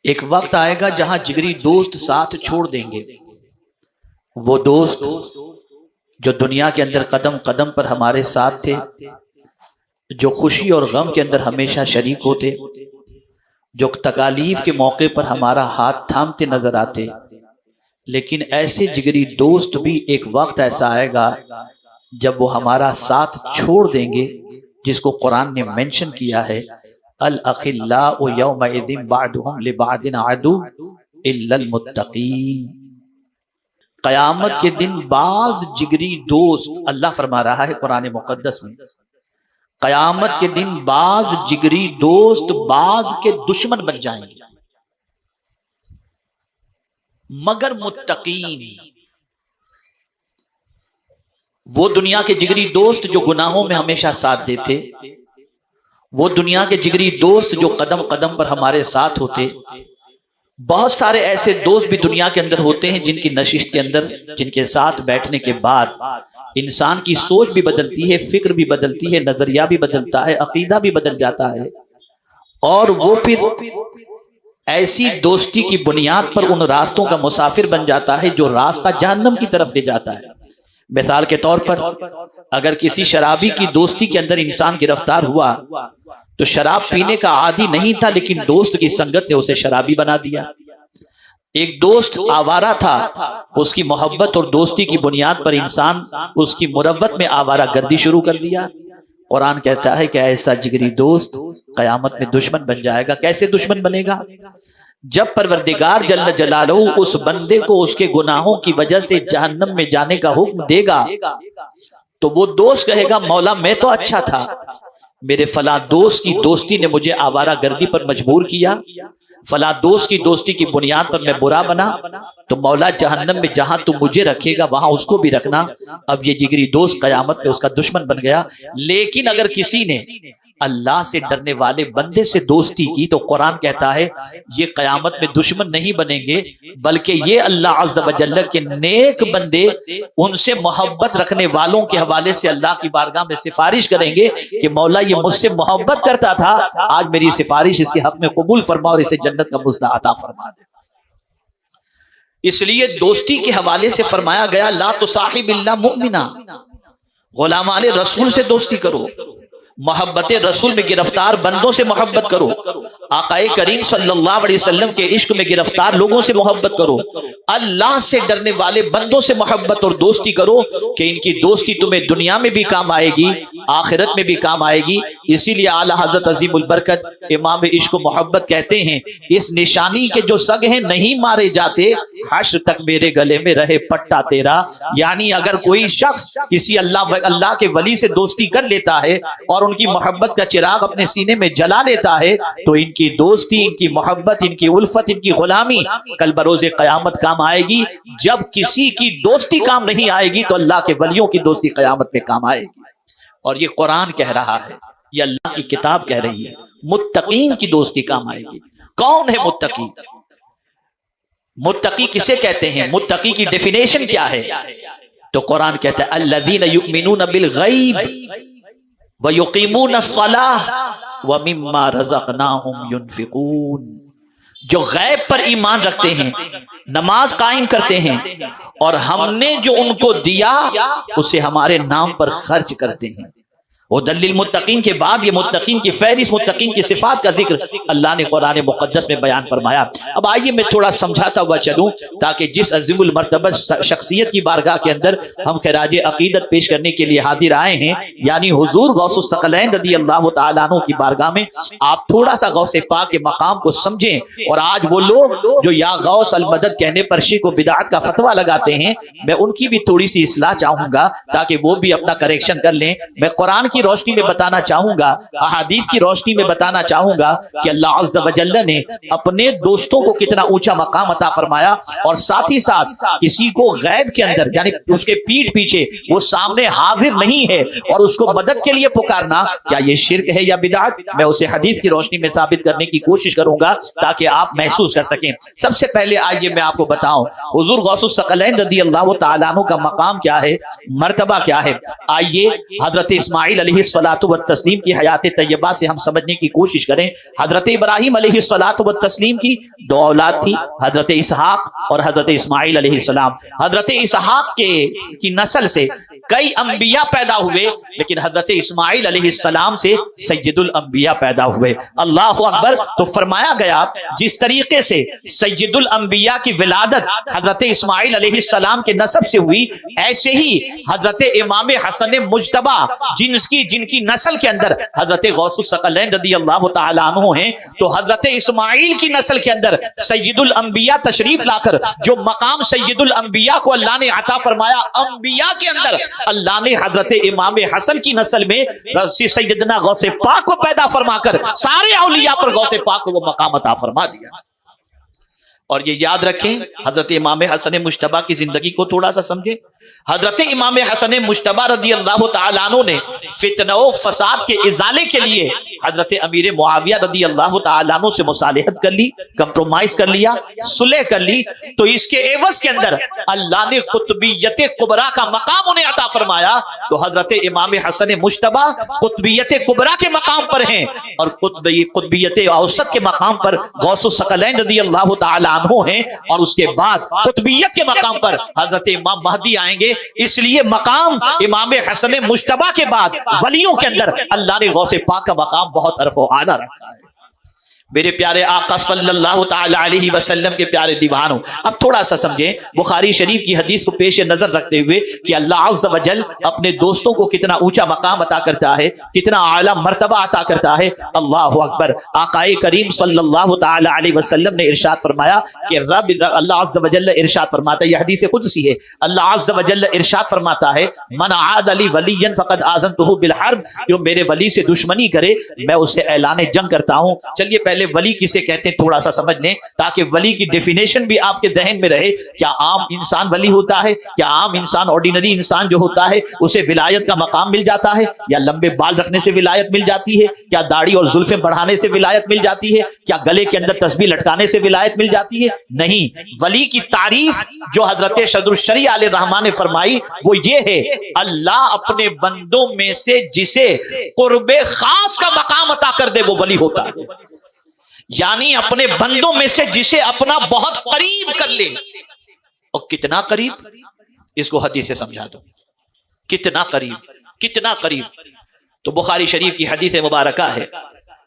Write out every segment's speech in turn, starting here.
ایک وقت آئے گا جہاں جگری دوست ساتھ چھوڑ دیں گے، وہ دوست جو دنیا کے اندر قدم قدم پر ہمارے ساتھ تھے، جو خوشی اور غم کے اندر ہمیشہ شریک ہوتے، جو تکالیف کے موقع پر ہمارا ہاتھ تھامتے نظر آتے۔ لیکن ایسے جگری دوست بھی ایک وقت ایسا آئے گا جب وہ ہمارا ساتھ چھوڑ دیں گے، جس کو قرآن نے مینشن کیا ہے، الاخلاء یومئذ بعضهم لبعض عدو الا المتقین۔ قیامت کے دن بعض جگری دوست، اللہ فرما رہا ہے قرآن مقدس میں، قیامت کے دن بعض جگری دوست بعض کے دشمن بن جائیں گے مگر متقین۔ وہ دنیا کے جگری دوست جو گناہوں میں ہمیشہ ساتھ دیتے، وہ دنیا کے جگری دوست جو قدم قدم پر ہمارے ساتھ ہوتے، بہت سارے ایسے دوست بھی دنیا کے اندر ہوتے ہیں جن کی نشست کے اندر، جن کے ساتھ بیٹھنے کے بعد انسان کی سوچ بھی بدلتی ہے، فکر بھی بدلتی ہے، نظریہ بھی بدلتا ہے، عقیدہ بھی بدل جاتا ہے، اور وہ پھر ایسی دوستی کی بنیاد پر ان راستوں کا مسافر بن جاتا ہے جو راستہ جہنم کی طرف لے جاتا ہے۔ مثال کے طور پر اگر کسی شرابی کی دوستی کے اندر انسان گرفتار ہوا تو شراب پینے کا عادی نہیں تھا، لیکن دوست کی سنگت نے اسے شرابی بنا دیا۔ ایک دوست آوارہ تھا، اس کی محبت اور دوستی کی بنیاد پر انسان اس کی مروت میں آوارہ گردی شروع کر دیا۔ قرآن کہتا ہے کہ ایسا جگری دوست قیامت میں دشمن بن جائے گا۔ کیسے دشمن بنے گا؟ جب پروردگار جل جلالہ اس بندے کو اس کے گناہوں کی وجہ سے جہنم میں جانے کا حکم دے گا تو وہ دوست کہے گا، مولا میں تو اچھا تھا، میرے فلاں دوست کی دوستی نے مجھے آوارہ گردی پر مجبور کیا، فلاں دوست کی دوستی کی بنیاد پر میں برا بنا، تو مولا جہنم میں جہاں تم مجھے رکھے گا وہاں اس کو بھی رکھنا۔ اب یہ جگری دوست قیامت میں اس کا دشمن بن گیا۔ لیکن اگر کسی نے اللہ سے ڈرنے والے بندے سے دوستی کی تو قرآن کہتا ہے یہ قیامت میں دشمن نہیں بنیں گے، بلکہ یہ اللہ عز و جل کے نیک بندے ان سے محبت رکھنے والوں کے حوالے سے اللہ کی بارگاہ میں سفارش کریں گے کہ مولا یہ مجھ سے محبت کرتا تھا، آج میری سفارش اس کے حق میں قبول فرما اور اسے جنت کا مزدہ عطا فرما دے۔ اس لیے دوستی کے حوالے سے فرمایا گیا لا تصاحب الا مؤمنا، غلامان رسول سے دوستی کرو، محبت رسول میں گرفتار بندوں سے محبت کرو، آقا کریم صلی اللہ علیہ وسلم کے عشق میں گرفتار لوگوں سے محبت کرو، اللہ سے ڈرنے والے بندوں سے محبت اور دوستی کرو کہ ان کی دوستی تمہیں دنیا میں بھی کام آئے گی، آخرت میں بھی کام آئے گی۔ اسی لیے اعلیٰ حضرت عظیم البرکت امام عشق و محبت کہتے ہیں اس نشانی کے جو سگ ہیں نہیں مارے جاتے، حشر تک میرے گلے میں رہے پٹا تیرا۔ یعنی اگر کوئی شخص کسی اللہ کے ولی سے دوستی کر لیتا ہے اور ان کی محبت کا چراغ اپنے سینے میں جلا لیتا ہے تو ان کی دوستی، ان کی محبت، ان کی الفت، ان کی غلامی کل بروز قیامت کام آئے گی۔ جب کسی کی دوستی کام نہیں آئے گی تو اللہ کے ولیوں کی دوستی قیامت میں کام آئے گی۔ اور یہ قرآن کہہ رہا ہے، یہ اللہ کی کتاب کہہ رہی ہے، متقین کی دوستی کام آئے گی۔ کون ہے متقی؟ متقی کسے کہتے ہیں؟ متقی کی ڈیفینیشن کیا ہے؟ تو قرآن کہتا ہے الذین یؤمنون بالغیب وَيُقِيمُونَ الصَّلَاةَ وَمِمَّا رَزَقْنَاهُمْ يُنْفِقُونَ، جو غیب پر ایمان رکھتے ہیں، نماز قائم کرتے ہیں، اور ہم نے جو ان کو دیا اسے ہمارے نام پر خرچ کرتے ہیں۔ ہدی للمتقین کے بعد یہ متقین کی فہرست، متقین کی صفات کا ذکر اللہ نے قرآن مقدس میں بیان فرمایا۔ اب آئیے میں تھوڑا سمجھاتا ہوا چلوں تاکہ جس عظیم المرتبہ شخصیت کی بارگاہ کے اندر ہم خراج عقیدت پیش کرنے کے لیے حاضر آئے ہیں، یعنی حضور غوث الثقلین رضی اللہ تعالیٰ عنہ کی بارگاہ میں آپ تھوڑا سا غوث پاک کے مقام کو سمجھیں۔ اور آج وہ لوگ جو یا غوث المدد کہنے پر شرک و بدعت کا فتویٰ لگاتے ہیں، میں ان کی بھی تھوڑی سی اصلاح چاہوں گا تاکہ وہ بھی اپنا کریکشن کر لیں۔ میں قرآن کی روشنی میں بتانا چاہوں گا، احادیث کی روشنی میں بتانا چاہوں گا کہ اللہ عز و جل نے اپنے دوستوں کو کتنا اونچا مقام عطا فرمایا، اور ساتھ ہی ساتھ کسی کو غیب کے اندر یعنی اس کے پیٹھ پیچھے وہ سامنے حاضر نہیں ہے اور اس کو مدد کے لیے پکارنا کیا یہ شرک ہے یا بدعت؟ میں اسے حدیث کی روشنی میں ثابت کرنے کی کوشش کروں گا تاکہ آپ محسوس کر سکیں۔ سب سے پہلے آئیے میں آپ کو بتاؤں حضور غوث الثقلین رضی اللہ تعالیٰ عنہ کا مقام کیا ہے، مرتبہ کیا ہے۔ آئیے حضرت اسماعیل अलैहिस्सलातु वत्तस्लीम की हयात तैयबा से हम समझने की कोशिश करें। हजरत इब्राहीम अलैहिस्सलातु वत्तस्लीम की दो औलाद थी, हजरत इसहाक और हजरत इस्माइल अलैहिस्सलाम। हजरत इसहाक की नस्ल से कई अंबिया पैदा हुए, लेकिन हजरत इस्माइल अलैहिस्सलाम से सैयदुल अंबिया पैदा हुए। अल्लाह अकबर। तो फरमाया गया जिस तरीके से सैयदुल अंबिया की विलादत हजरत इस्माइल अलैहिस्सलाम के नस्ब से हुई, ऐसे ही हजरत इमाम हसन मुज्तबा जिनकी नस्ल के अंदर हजरत गौसुस सकलैन रदियल्लाहु ताला अन्हु हैं, तो हजरत इस्माइल की नस्ल के अंदर सैयदुल अंबिया तशरीफ लाकर जो मकाम सैयदुल अंबिया को अल्लाह ने अता फरमाया, अंबिया के अंदर अल्लाह ने हजरत इमाम हसन की नस्ल में सैयदना गौसे पाक को पैदा फरमाकर सारे औलिया पर गौसे पाक को वो मकाम अता फरमा दिया। और ये याद रखें, हजरत इमाम हसन मुश्तबा की जिंदगी को थोड़ा सा समझें। हजरत इमाम हसन मुश्तबा रदियल्लाहु ताला अन्हु ने फितना व फसाद के इजाले के लिए हजरत अमीर मुआविया रदियल्लाहु ताला अन्हु से मुसालहत कर ली, कंप्रोमाइज कर लिया, सुलह कर ली। तो इसके एवज के अंदर अल्लाह ने कुतबियत कुबरा का मकाम उन्हें अता फरमाया। तो हजरत इमाम हसन मुश्तबा कुतबियत कुबरा के मकाम पर हैं और कुतबियत औसत के मकाम पर गौसुस सकलैन रदियल्लाहु ताला अन्हु हैं, और उसके बाद कुतबियत के मकाम पर हजरत इमाम महदी आएंगे। इसलिए मकाम इमाम हसन मुश्तबा के बाद वलियों के अंदर अल्लाह ने गौसे पाक का मकाम बहुत अरफ़ो आला रखा है। मेरे प्यारे आका सल्लल्लाहु ताला अलैहि वसल्लम के प्यारे दीवानों, अब थोड़ा सा समझें बुखारी शरीफ की हदीस को पेश नजर रखते हुए कि अल्लाह अज़्ज़ व जल अपने दोस्तों को कितना ऊंचा मकाम अता करता है, कितना आला मर्तबा अता करता है। अल्लाह अकबर। आकाए करीम सल्लल्लाहु ताला अलैहि वसल्लम ने इरशाद फरमाया कि रब अल्लाह अज़्ज़ व जल इरशाद फरमाता है, यह हदीस कुदसी है, अल्लाह अज़्ज़ व जल इरशाद फरमाता है, मन आद अली वलियन फ़क़द आज़नतुहु बिल हर्ब, जो मेरे वली से दुश्मनी करे मैं उसे ऐलान जंग करता हूं। चलिए पहले वली किसे कहते हैं थोड़ा सा समझ लें, ताकि वली की डेफिनेशन भी आपके जहन में रहे। क्या आम इंसान वली होता है? क्या आम इंसान ऑर्डिनरी इंसान जो होता है उसे विलायत का मकाम मिल जाता है? या लंबे बाल रखने से विलायत मिल जाती है? क्या दाढ़ी और जुल्फें बढ़ाने से विलायत मिल जाती है? क्या गले के अंदर तस्बीह लटकाने से विलायत मिल जाती है? नहीं। वली की तारीफ जो हजरत सदरुश शरीअह आले रहमान ने फरमाई वो ये है, अल्लाह अपने बंदों में से जिसे कुर्बे खास का मकाम अता कर दे वो वली होता है। यानी अपने बंदों में से जिसे अपना बहुत करीब कर ले। और कितना करीब, इसको हदीस से समझा दो, कितना करीब, कितना करीब। तो बुखारी शरीफ की हदीस मुबारका है,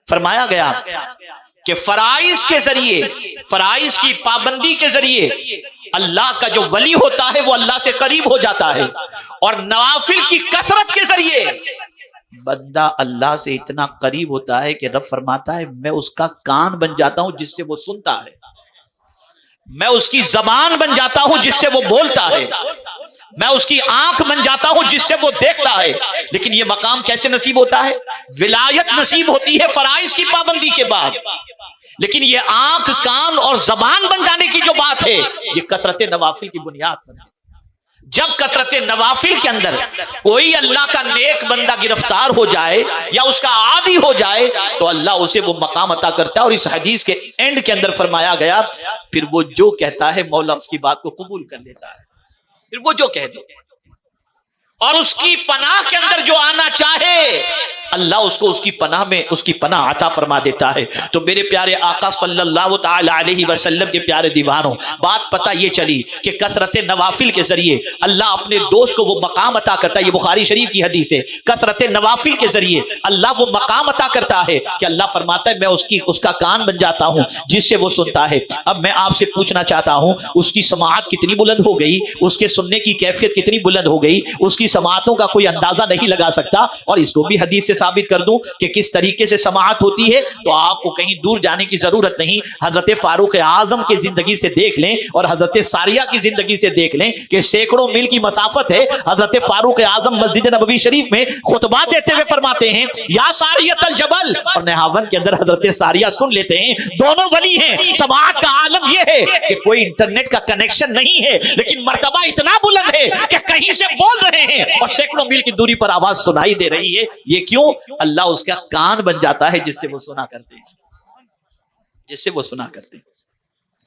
फरमाया गया कि फराइज के जरिए, फराइज की पाबंदी के जरिए अल्लाह का जो वली होता है वो अल्लाह से करीब हो जाता है, और नवाफिल की कसरत के जरिए बंदा अल्लाह से इतना करीब होता है कि रब फरमाता है मैं उसका कान बन जाता हूं जिससे वो सुनता है, मैं उसकी जबान बन जाता हूं जिससे वो बोलता है, मैं उसकी आंख बन जाता हूं जिससे वो देखता है। लेकिन ये मकाम कैसे नसीब होता है? विलायत नसीब होती है फराइज की पाबंदी के बाद। लेकिन ये आंख, कान और जबान बन जाने की जो बात है ये कसरत नवाफिल की बुनियाद पर है। जब कसरत नवाफिल के अंदर कोई अल्लाह का नेक बंदा गिरफ्तार हो जाए या उसका आदी हो जाए तो अल्लाह उसे वो मकाम अता करता है। और इस हदीस के एंड के अंदर फरमाया गया फिर वो जो कहता है मौला उसकी बात को कबूल कर लेता है, फिर वो जो कह दे और उसकी पनाह के अंदर जो आना चाहे अल्लाह उसको उसकी पनाह में उसकी पनाह अता फरमा देता है। तो मेरे प्यारे आका सल्लल्लाहु ताला अलैहि वसल्लम के प्यारे दीवानों, बात पता ये चली कि कसरत नवाफिल के जरिए अल्लाह अपने दोस्त को वो मकाम अता करता है। ये बुखारी शरीफ की हदीस है। कसरत नवाफिल के जरिए अल्लाह वो मकाम अता करता है कि अल्लाह फरमाता है मैं उसका कान बन जाता हूं जिससे वो सुनता है। अब मैं आपसे पूछना चाहता हूं उसकी समाअत कितनी बुलंद हो गई, उसके सुनने की कैफियत कितनी बुलंद हो गई, उसकी समाअतों का कोई अंदाजा नहीं लगा सकता। और इसको भी हदीस से साबित कर दूं कि किस तरीके से समाअत होती है तो आपको कहीं दूर जाने की जरूरत नहीं। हजरत फारूक आजम की जिंदगी से देख लें और हजरत सारिया की जिंदगी से देख लें कि सैकड़ों मील की मसाफत है। हजरत फारूक आजम मस्जिद नबवी शरीफ में खुतबा देते हुए फरमाते हैं या सारियतल जबल, और नेहावन के अंदर हजरत सारिया सुन लेते हैं। दोनों वली हैं। समाअत का आलम यह है कि कोई इंटरनेट का कनेक्शन नहीं है लेकिन मर्तबा इतना बुलंद है कि कहीं से बोल रहे हैं और सैकड़ों मील की दूरी पर आवाज सुनाई दे रही है। ये क्यों? अल्लाह उसका कान बन जाता है जिससे वो सुना करते हैं, जिससे वो सुना करते हैं।